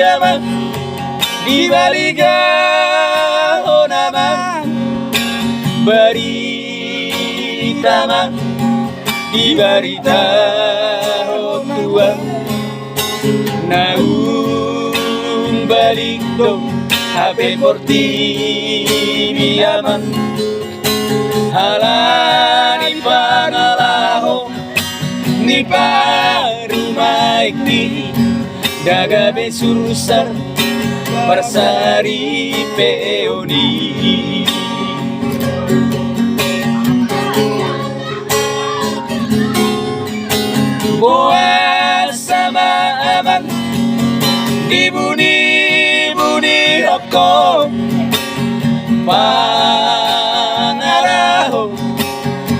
gama di balik nama berita di berita tua naung balik dong HP porti biaman halani panalaho ni parumai ki daga besurusar persari peoni boa sama aman dibuni-buni rokok pangaraho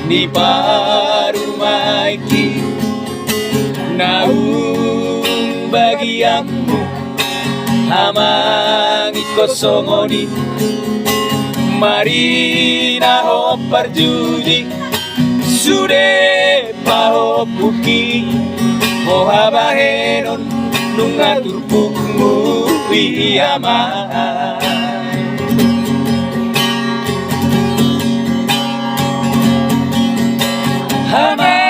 ni parumaiki naung bagianmu hamangi kosongoni marina ho parjudi sude paho puki mohabahenon nungatur pukmu iyama hama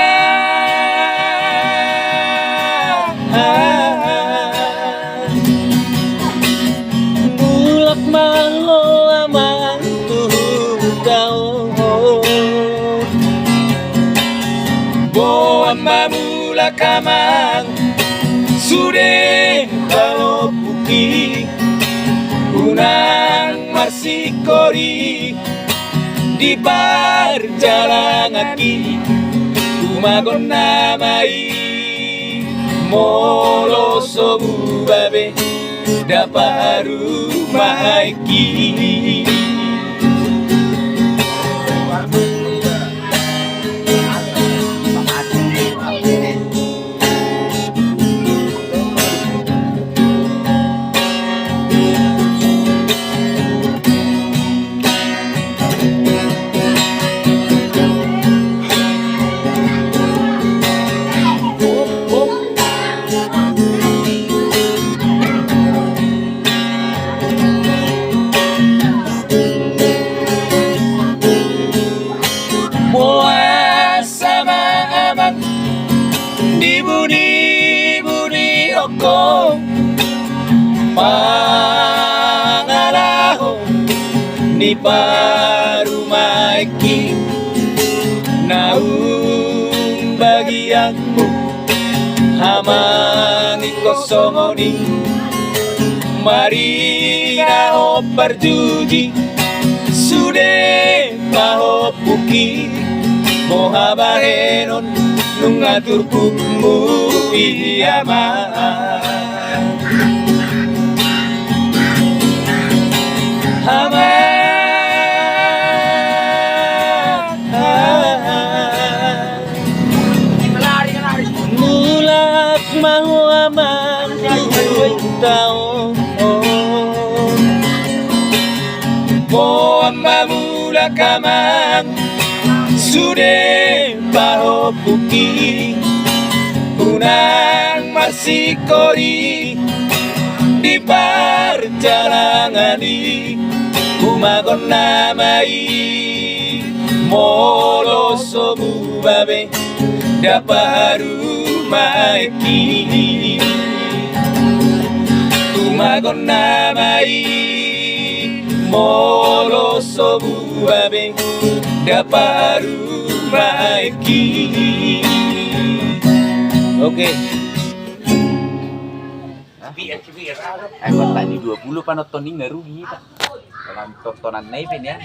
mulak maho aman tuhau boa mamula kamang sude kalau puki unang marsikori di perjalanan ki umagon namai molo sobu babe daparu maiki dibuni-buni oko pangalaho ni parumaiki naung bagianmu hamangi kosongoni marina ho parjudi sude paho puki mohabahenon nungatur pukmu iyama hama mulak mahu aman tau boa mulak aman sude paho puki unang marsikori di perjalanan umagon namai molo sobu babe daparu maiki umagon namai molo sobu babe daparu maiki. Oke. Hebat tadi 20 panotoning ngerugi tak. Dalam tontonan Navin ya.